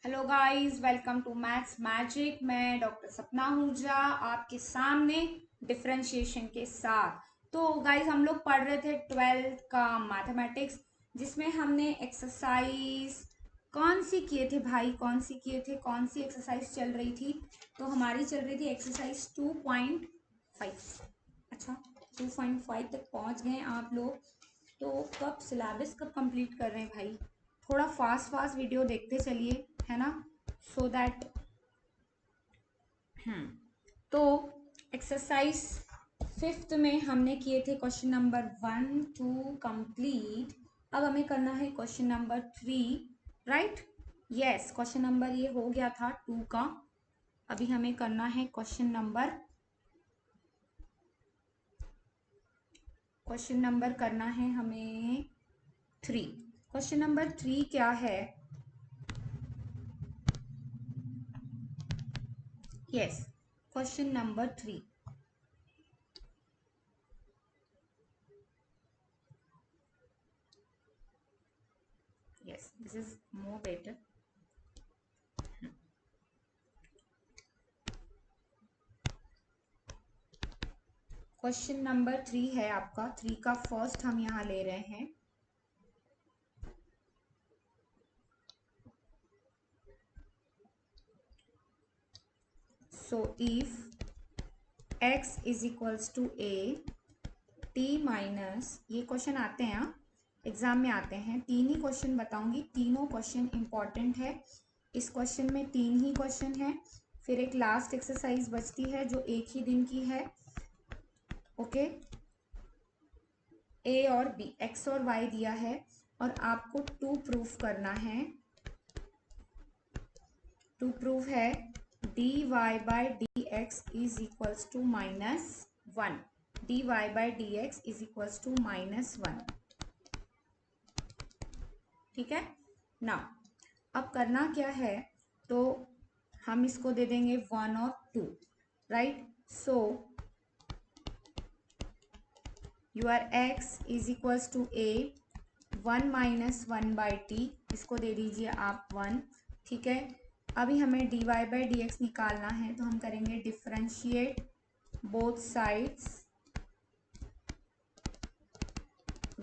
Hello guys, welcome to maths magic. मैं doctor Sapna Ahuja आपके सामने डिफरेंशिएशन के साथ। तो गाइस, हम लोग पढ़ रहे थे 12th का मैथमेटिक्स, जिसमें हमने एक्सरसाइज कौन सी किए थे भाई, कौन सी किए थे, कौन सी एक्सरसाइज चल रही थी। तो हमारी चल रही थी एक्सरसाइज 2.5। अच्छा, 2.5 तक पहुंच गए आप लोग। तो कब सिलेबस कब कंप्लीट कर रहे हैं भाई? थोड़ा फास्ट फास्ट वीडियो देखते चलिए, है ना, सो दैट। तो एक्सरसाइज फिफ्थ में हमने किए थे क्वेश्चन नंबर 1 2 कंप्लीट। अब हमें करना है question number 3, right? Yes, question number ये हो गया था 2 का। अभी हमें करना है क्वेश्चन नंबर करना है हमें 3। क्वेश्चन नंबर 3 क्या है? Yes, question number 3। Yes, this is more better. Question number 3 है आपका। 3 का फर्स्ट हम यहाँ ले रहे हैं। So if x is equals to a, t minus, ये क्वेश्चन आते हैं, एग्जाम में आते हैं। 3 ही क्वेश्चन बताऊंगी, तीनों क्वेश्चन इंपॉर्टेंट है। इस क्वेश्चन में 3 ही क्वेश्चन है। फिर एक लास्ट एक्सरसाइज बचती है जो एक ही दिन की है। ओके, a और b, x और y दिया है और आपको टू प्रूफ करना है। टू प्रूफ है dy by D X is equals to -1। dy by D X is equals to -1। ठीक है ना? अब करना क्या है, तो हम इसको दे देंगे 1 और 2, right? So your x is equals to a, 1 minus 1 by T, इसको दे दीजिए आप 1। ठीक है, अभी हमें dy बाई डी एक्स निकालना है, तो हम करेंगे differentiate both sides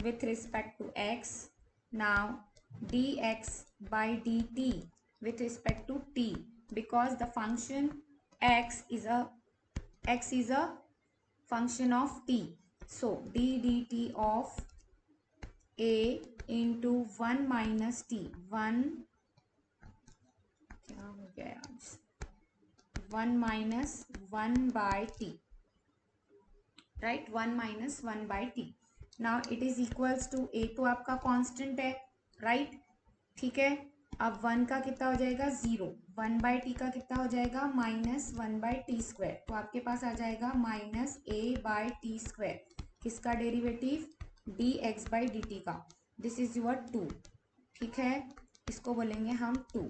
with respect to x. Now dx by dt with respect to t, because the function x is a function of t. So d dt of a into 1 minus t, 1 क्या हो गया आज, 1 minus 1 by t, right? 1 minus 1 by t. Now it is equals to a, तो आपका constant है, right? ठीक है, अब 1 का कितना हो जाएगा, 0। 1 बाई टी का कितना हो जाएगा, -1 बाई टी स्क्वायर। तो आपके पास आ जाएगा -a बाई टी स्क्वायर। किसका derivative? D x by D t का। This is your 2। ठीक है, इसको बोलेंगे हम 2।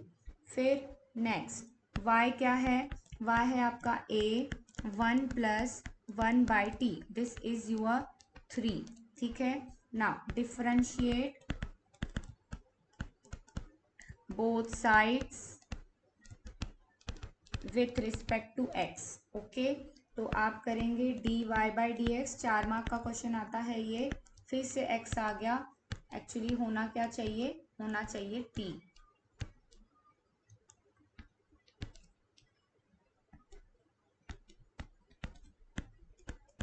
फिर नेक्स्ट y क्या है? y है आपका a, 1 plus 1 by T, this is your 3। ठीक है, now differentiate both sides with respect to x। Okay, तो आप करेंगे dy by D X. 4 mark का क्वेश्चन आता है ये। फिर से x आ गया, एक्चुअली होना क्या चाहिए, होना चाहिए t।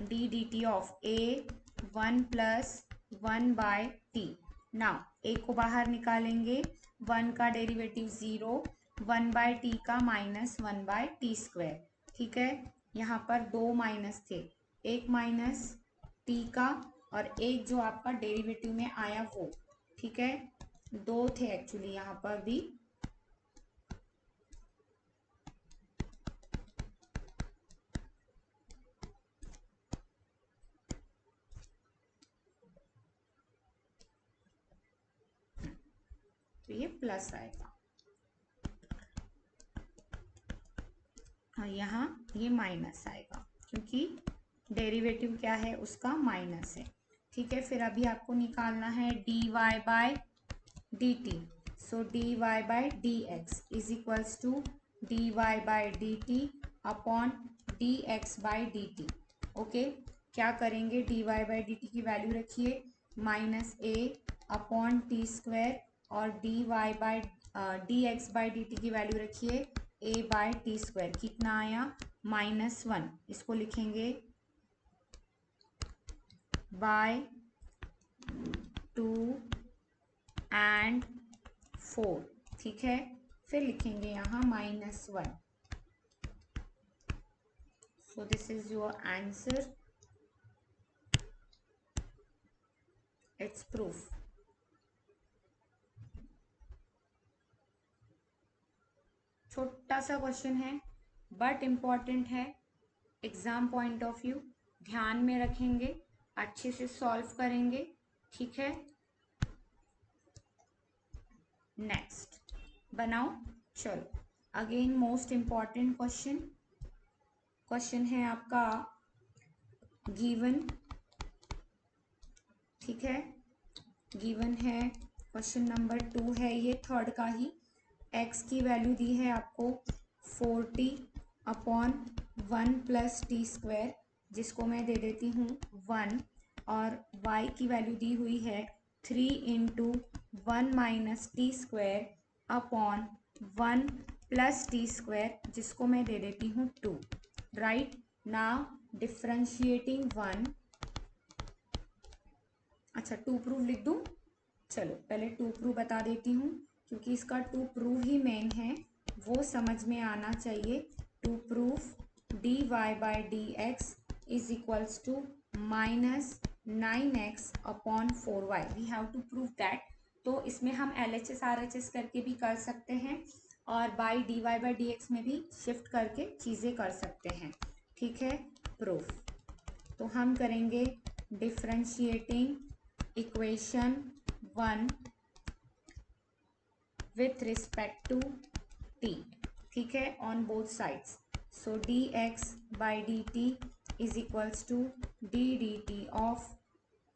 D D T of a, 1 plus 1 by T. Now a को बाहर निकालेंगे, 1 का डेरिवेटिव 0, 1 बाय टी का -1 बाय टी स्क्वायर। ठीक है, यहाँ पर 2 माइनस थे, एक माइनस टी का और एक जो आपका डेरिवेटिव में आया वो। ठीक है, 2 थे एक्चुअली यहाँ पर भी। तो ये प्लस आएगा और यहाँ ये माइनस आएगा, क्योंकि डेरिवेटिव क्या है उसका, माइनस है। ठीक है, फिर अभी आपको निकालना है dy by dt। So D Y by D X is equals to D Y by D T upon D x by D T. Okay, क्या करेंगे, D Y by D T की वैल्यू रखिए minus A upon T square, और D Y by D x by D T की value रखिए A by t square. कितना आया, -1। इसको लिखेंगे बाय 2 एंड 4, ठीक है। फिर लिखेंगे यहाँ -1। सो this is your answer, it's proof. छोटा सा क्वेश्चन है बट इम्पॉर्टेंट है, एग्जाम पॉइंट ऑफ व्यू ध्यान में रखेंगे, अच्छे से सॉल्व करेंगे, ठीक है। नेक्स्ट बनाओ, चलो अगेन मोस्ट इम्पॉर्टेंट क्वेश्चन है आपका गिवन, ठीक है। गिवन है क्वेश्चन नंबर 2 है ये, थर्ड का ही। x की वैल्यू दी है आपको 40 अपॉन 1 प्लस टी स्क्वायर, जिसको मैं दे देती हूँ 1, और y की वैल्यू दी हुई है 3 into 1 minus T square upon 1 plus T square, जिसको मैं दे देती हूँ 2। राइट नाउ डिफ्रेंशिएटिंग 1, अच्छा 2 प्रूफ लिख दूँ, चलो पहले 2 प्रूफ बता देती हूँ, क्योंकि इसका 2 प्रूफ ही मेन है, वो समझ में आना चाहिए। 2 proof D Y by D X is equals to -9x upon 4y, we have to prove that. तो इसमें हम LHS RHS करके भी कर सकते हैं, और by D Y by D X में भी शिफ्ट करके चीज़ें कर सकते हैं, ठीक है। प्रूफ तो हम करेंगे differentiating equation 1 with respect to t, ठीक है, on both sides। so dx by dt is equals to d dt of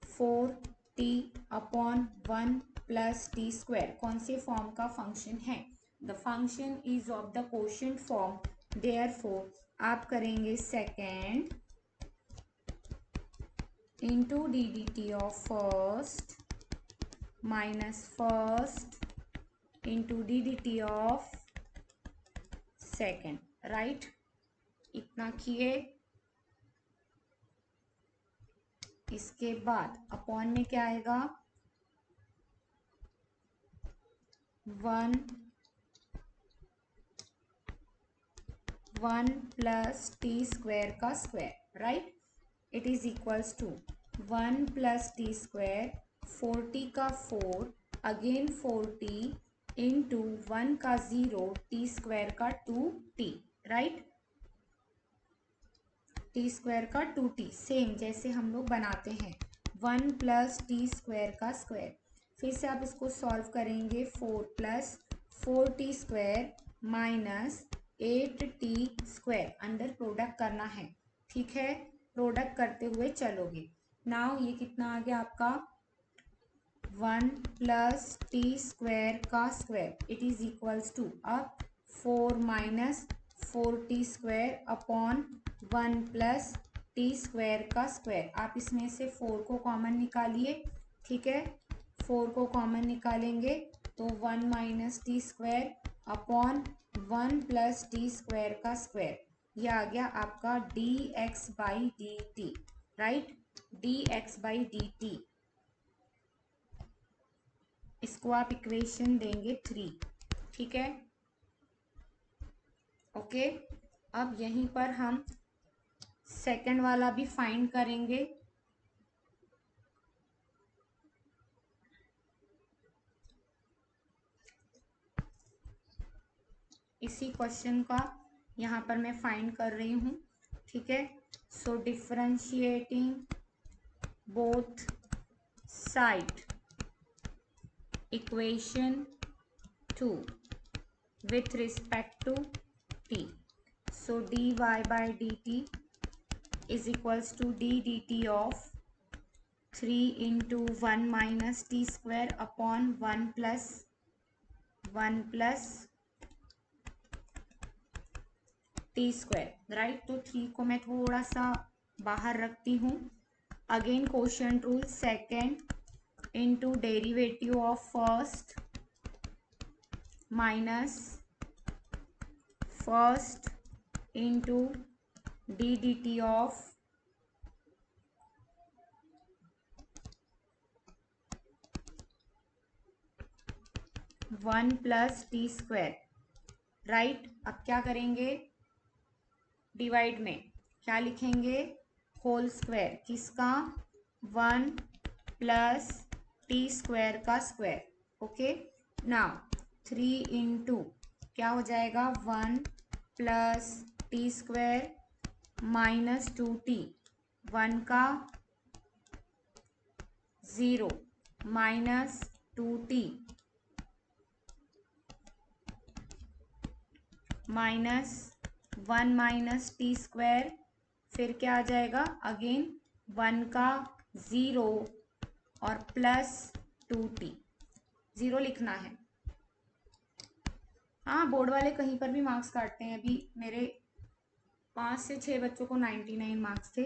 4t upon 1 plus t square। कौन से फॉर्म का फंक्शन है, the function is of the quotient form, therefore आप करेंगे second into D D T of first minus first into D D T of second, right. इतना किए, इसके बाद अपॉन में क्या आएगा, 1 प्लस टी स्क्वायर का square, right. It is equals to 1 plus T square 40 का 4 अगेन 40 इंटू 1 का 0 टी स्क्वायर का 2t, राइट। टी स्क्वायर का 2t सेम जैसे हम लोग बनाते हैं, 1 प्लस टी स्क्वायर का स्क्वायर। फिर से आप इसको सॉल्व करेंगे, 4 plus 4t square minus 8t square, under product करना है, ठीक है। प्रोडक्ट करते हुए चलोगे। नाउ ये कितना आ गया आपका, 1 प्लस टी स्क्वायर का square, it is equals to अब 4 minus 4t square upon 1 plus T square का स्क्वायर। आप इसमें से 4 को कॉमन निकालिए, ठीक है। 4 को कॉमन निकालेंगे तो 1 minus T square upon 1 plus T square का स्क्वायर, यह आ गया आपका D x by D T, right. D x by D T, इसको आप इक्वेशन देंगे 3, ठीक है। ओके, अब यहीं पर हम सेकंड वाला भी फाइंड करेंगे। इसी क्वेश्चन का यहाँ पर मैं फाइंड कर रही हूँ, ठीक है। सो differentiating both side equation 2 with respect to t, so dy by dt is equals to d dt of 3 into 1 minus t square upon 1 plus 1 plus T square, right. तो 3 को मैं थोड़ा सा बाहर रखती हूँ। Again quotient rule, second into derivative of first minus first into D D T of one plus T square, right. अब क्या करेंगे, डिवाइड में क्या लिखेंगे, होल स्क्वायर किसका, 1 प्लस टी स्क्वायर का स्क्वायर, ओके। नाउ 3 इंटू क्या हो जाएगा, 1 plus T square minus 2t, 1 का 0 minus 2t minus 1 minus T square, फिर क्या आ जाएगा, अगेन 1 का 0 और प्लस 2t, 0 लिखना है। हाँ, बोर्ड वाले कहीं पर भी मार्क्स काटते हैं। अभी मेरे 5 से 6 बच्चों को 99 मार्क्स थे,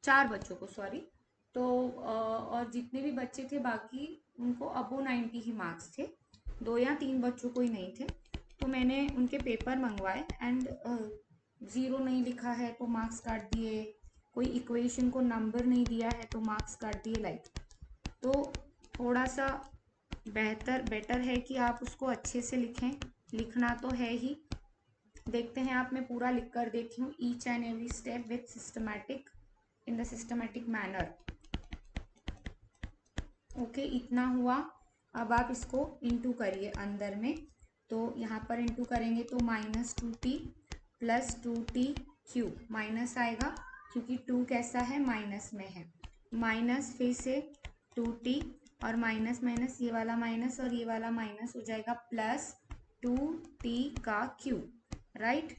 4 बच्चों को सॉरी, तो और जितने भी बच्चे थे बाकी उनको अबो 90 ही मार्क्स थे, 2 या 3 बच्चों को ही नहीं थे। तो मैंने उनके पेपर मंगवाए एंड 0 नहीं लिखा है तो मार्क्स काट दिए, कोई इक्वेशन को नंबर नहीं दिया है तो मार्क्स काट दिए, लाइक। तो थोड़ा सा बेटर है कि आप उसको अच्छे से लिखें, लिखना तो है ही। देखते हैं आप, मैं पूरा लिख कर देती हूँ, each and every step with systematic in the systematic manner, okay. इतना हुआ। अब आप इसको इंटू करिए अंदर में, तो यहाँ पर इंटू करेंगे तो minus 2t plus 2t cube, minus आएगा क्योंकि 2 कैसा है, माइनस में है, माइनस फिर से 2t और माइनस माइनस ये वाला माइनस और ये वाला माइनस हो जाएगा प्लस 2t का क्यूब, राइट।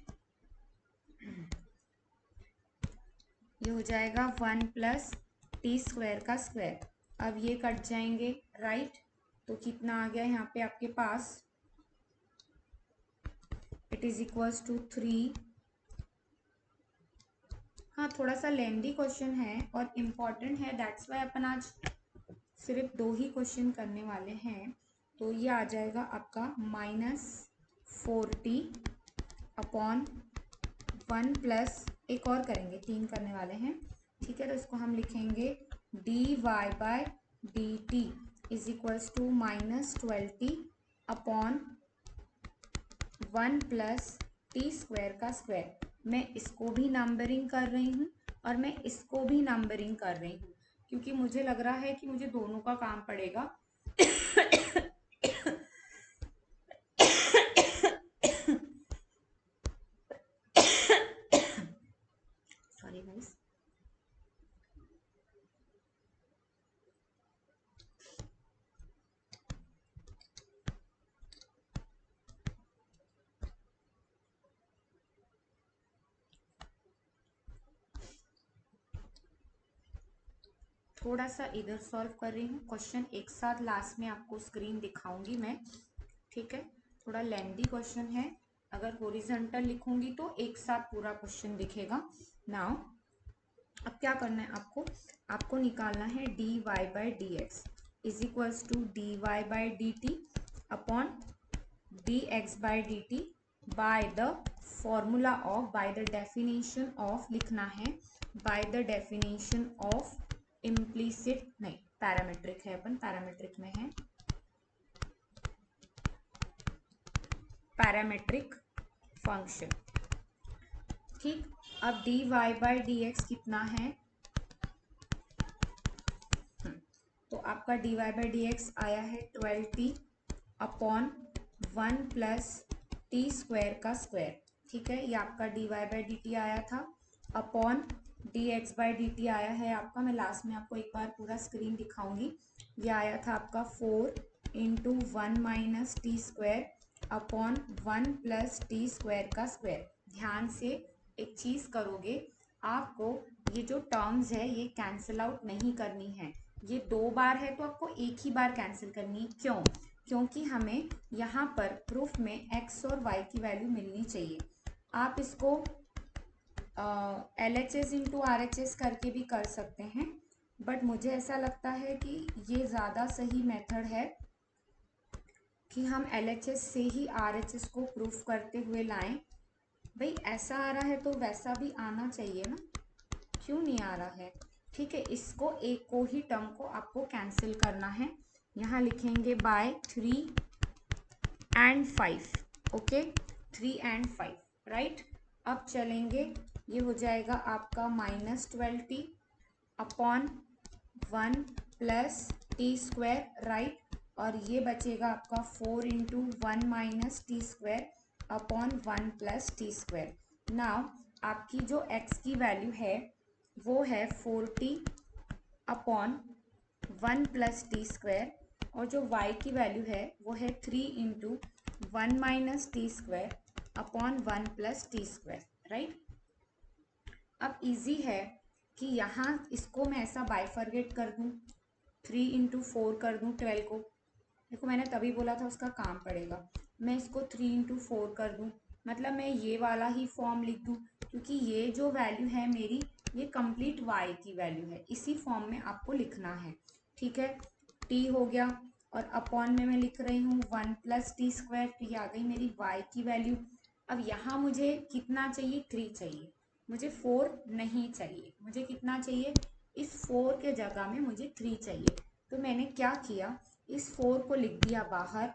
ये हो जाएगा 1 प्लस टी स्क्वायर का स्क्वायर। अब ये कट जाएंगे, राइट। तो कितना आ गया यहाँ पे आपके पास, इट इज इक्वल्स टू 3। हाँ, थोड़ा सा लेंदी क्वेश्चन है और इम्पॉर्टेंट है, दैट्स वाई अपन आज सिर्फ 2 ही क्वेश्चन करने वाले हैं। तो ये आ जाएगा आपका -4t अपॉन 1 प्लस, एक और करेंगे, 3 करने वाले हैं, ठीक है। तो इसको हम लिखेंगे dy by dt is equals to -12t upon 1 plus T square का स्क्वायर। मैं इसको भी नंबरिंग कर रही हूँ और मैं इसको भी नंबरिंग कर रही हूँ क्योंकि मुझे लग रहा है कि मुझे दोनों का काम पड़ेगा। Sorry guys. थोड़ा सा इधर सॉल्व कर रही हूँ क्वेश्चन, एक साथ लास्ट में आपको स्क्रीन दिखाऊंगी मैं, ठीक है। थोड़ा लेंदी क्वेश्चन है, अगर हॉरिजॉन्टल लिखूंगी तो एक साथ पूरा क्वेश्चन दिखेगा। नाउ अब क्या करना है आपको, आपको निकालना है dy by D X is equals to dy by D T upon D x by D T by the formula of, by the definition of लिखना है, by the definition of implicit, नहीं पैरामेट्रिक है, अपन parametric में है, parametric function, ठीक। अब dy by D x कितना है, तो आपका dy बाई डी एक्स आया है 12t upon 1 plus T square का स्क्वायर, ठीक है। ये आपका dy बाई डी टी आया था upon dx by D T आया है आपका, मैं लास्ट में आपको एक बार पूरा स्क्रीन दिखाऊंगी। ये आया था आपका 4 into 1 minus T square upon 1 plus T square का स्क्वायर। ध्यान से एक चीज़ करोगे, आपको ये जो टर्म्स है ये कैंसिल आउट नहीं करनी है, ये 2 बार है तो आपको एक ही बार कैंसिल करनी है। क्यों? क्योंकि हमें यहाँ पर प्रूफ में x और y की वैल्यू मिलनी चाहिए। आप इसको LHS इंटू RHS करके भी कर सकते हैं, बट मुझे ऐसा लगता है कि ये ज़्यादा सही मेथड है कि हम LHS से ही RHS को प्रूफ करते हुए लाएं। भाई ऐसा आ रहा है तो वैसा भी आना चाहिए ना, क्यों नहीं आ रहा है? ठीक है, इसको एक को ही टर्म को आपको कैंसिल करना है। यहाँ लिखेंगे by 3 and 5, okay, 3 and 5, right. अब चलेंगे, ये हो जाएगा आपका -12t upon 1 plus T square, right. और ये बचेगा आपका 4 into 1 minus T square upon 1 plus T square. Now आपकी जो x की वैल्यू है वो है 4t upon 1 plus T square, और जो y की वैल्यू है वो है 3 into 1 minus T square upon 1 plus T square, right. अब इजी है कि यहाँ इसको मैं ऐसा बाइफरगेट कर दूँ, 3 इंटू 4 कर दूँ 12 को। देखो मैंने तभी बोला था उसका काम पड़ेगा। मैं इसको 3 इंटू 4 कर दूँ, मतलब मैं ये वाला ही फॉर्म लिख दूँ, क्योंकि ये जो वैल्यू है मेरी ये कंप्लीट y की वैल्यू है, इसी फॉर्म में आपको लिखना है। ठीक है, t हो गया और अपॉन में मैं लिख रही हूँ 1 प्लस टी स्क्वायर, तो ये आ गई मेरी y की वैल्यू। अब यहाँ मुझे कितना चाहिए? 3 चाहिए, मुझे 4 नहीं चाहिए। मुझे कितना चाहिए? इस 4 के जगह में मुझे 3 चाहिए। तो मैंने क्या किया, इस 4 को लिख दिया बाहर।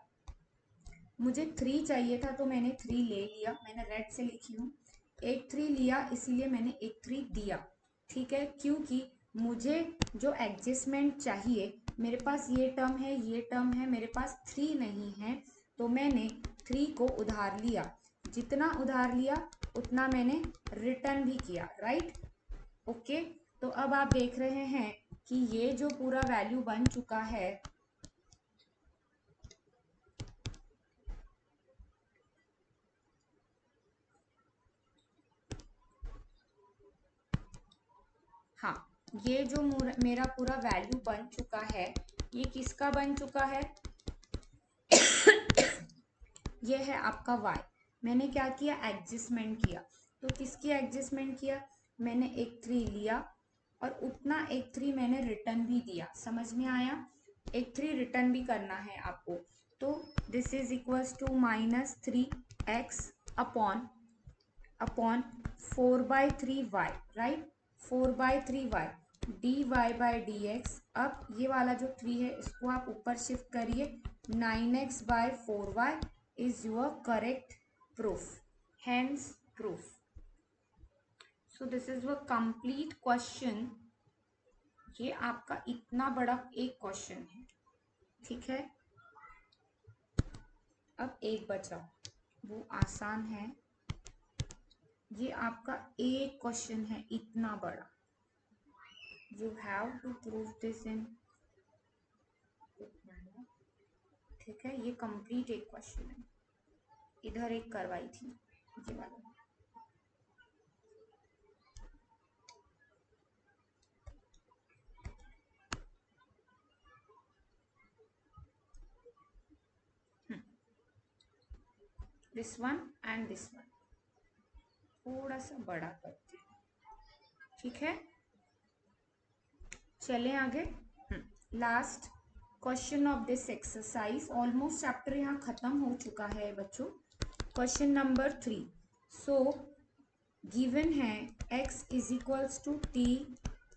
मुझे 3 चाहिए था तो मैंने 3 ले लिया, मैंने रेड से लिखी हूँ, एक 3 लिया इसीलिए मैंने एक 3 दिया। ठीक है, क्योंकि मुझे जो एडजस्टमेंट चाहिए, मेरे पास ये टर्म है, ये टर्म है, मेरे पास 3 नहीं है, तो मैंने 3 को उधार लिया। जितना उधार लिया उतना मैंने रिटर्न भी किया, राइट। ओके, तो अब आप देख रहे हैं कि ये जो पूरा वैल्यू बन चुका है, हाँ, ये जो मेरा पूरा वैल्यू बन चुका है, ये किसका बन चुका है? ये है आपका y। मैंने क्या किया? एडजस्टमेंट किया। तो किसकी एडजस्टमेंट किया? मैंने एक 3 लिया और उतना एक 3 मैंने रिटर्न भी दिया। समझ में आया? एक 3 रिटर्न भी करना है आपको। तो this is equals to -3x upon 4/3y, right. 4/3y dy by D X. अब ये वाला जो 3 है इसको आप ऊपर शिफ्ट करिए, 9x/4y is your correct proof, hence proof. So this is a complete question. ये आपका इतना बड़ा एक क्वेश्चन है, ठीक है। अब एक बचा, वो आसान है। ये आपका एक क्वेश्चन है इतना बड़ा, you have to prove this in, ठीक है। ये कंप्लीट एक क्वेश्चन है, इधर एक करवाई थी ये वाला। This one and this one थोड़ा सा बड़ा करते हैं, ठीक है। चलें आगे। Last question of this exercise, almost chapter यहाँ खत्म हो चुका है बच्चों। Question number 3। सो गिवन है x is equals to T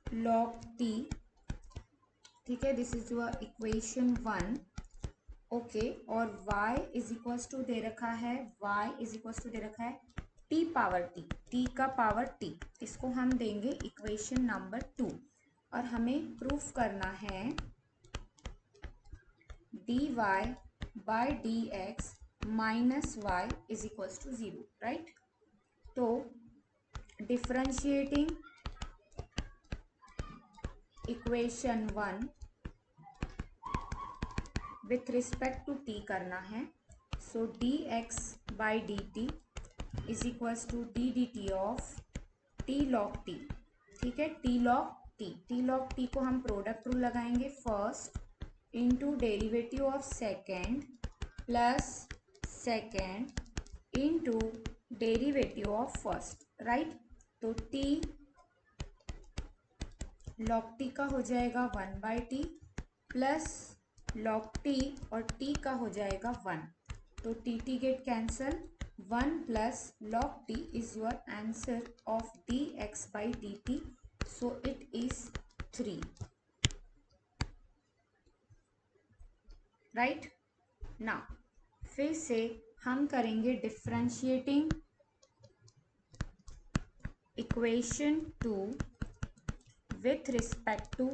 log T, ठीक है, this is your equation 1, okay. और y इज इक्वल्स टू दे रखा है, y इज इक्वल्स टू दे रखा है t पावर t, t का पावर t, इसको हम देंगे इक्वेशन नंबर 2। और हमें प्रूफ करना है dy by D x minus y is equals to 0, right. तो differentiating equation 1 with respect to t करना है। So d x by D t is equals to d D T of t log T, ठीक है। T log t को हम product rule लगाएंगे। First into derivative of second plus second into derivative of first, right. तो t log t का हो जाएगा 1/t plus log t और t का हो जाएगा 1, तो t get cancel, 1 plus log t is your answer of dx by dt, so it is 3, right. Now फिर से हम करेंगे differentiating equation 2 with respect to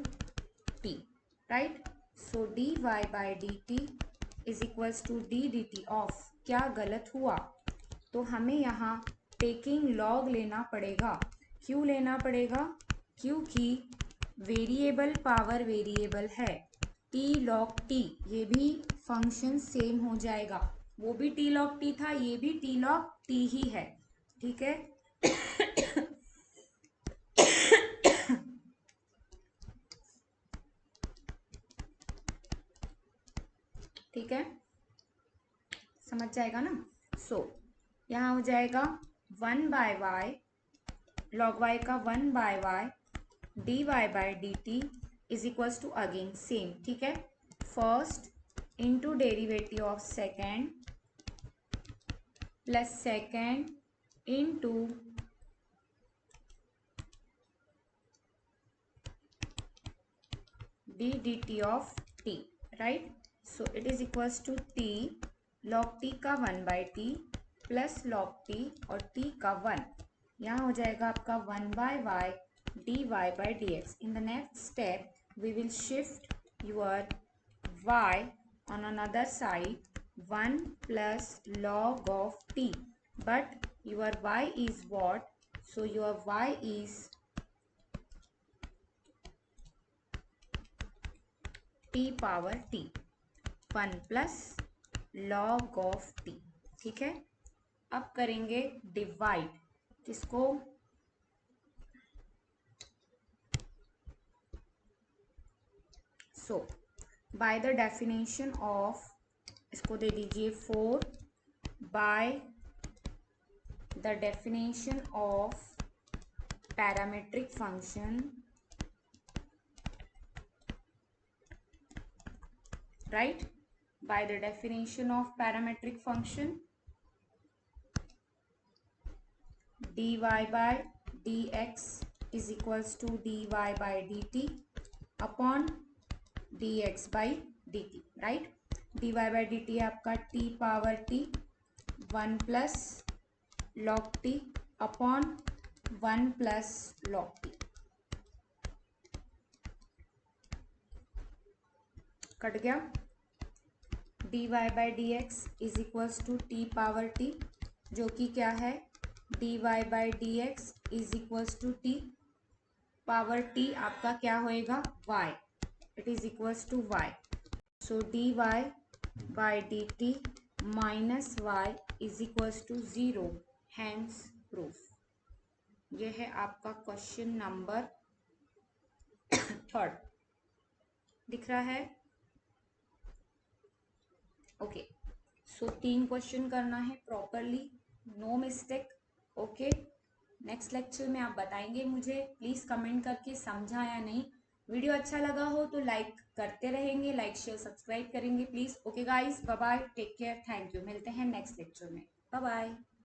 t, right? So dy by dt is equals to d dt of, क्या गलत हुआ, तो हमें यहाँ टेकिंग लॉग लेना पड़ेगा। क्यों लेना पड़ेगा? क्योंकि वेरिएबल पावर वेरिएबल है, t log t, ये भी फंक्शन सेम हो जाएगा, वो भी t log t था, ये भी t log t ही है, ठीक है। ठीक है, समझ जाएगा ना। सो यहाँ हो जाएगा 1/y log y का 1/y dy by dt is equals to again same, ठीक है, first into derivative of second plus second into D dt of t, right. So it is equals to t log t का 1/t plus log t और t का 1, यहाँ हो जाएगा आपका 1/y dy by dx। In the next step we will shift your y on another side, 1 plus log of t, but your y is what? So your y is t power t, 1 plus log of t, ठीक है। अब करेंगे divide, किसको? सो bye the definition of, इसको दे दीजिए 4, bye the definition of parametric function, right, by the definition of parametric function, dy by dx is equals to dy by dt upon dx by dt, right। dy by dt है आपका t power t 1 plus log t upon 1 plus log t, cut गया। dy by dx is equals to t power t, जो कि क्या है, dy by dx is equals to t power t आपका क्या होएगा, y, it is equals to y। So dy by dt minus y is equals to 0, hence proof. ये है आपका क्वेश्चन नंबर 3, दिख रहा है? ओके, सो 3 क्वेश्चन करना है properly, no mistake, okay. Next lecture में आप बताएंगे मुझे, प्लीज़ कमेंट करके समझा या नहीं। वीडियो अच्छा लगा हो तो लाइक करते रहेंगे, लाइक शेयर सब्सक्राइब करेंगे please. Okay guys, bye bye, take care, thank you, मिलते हैं नेक्स्ट लेक्चर में, बाय बाय।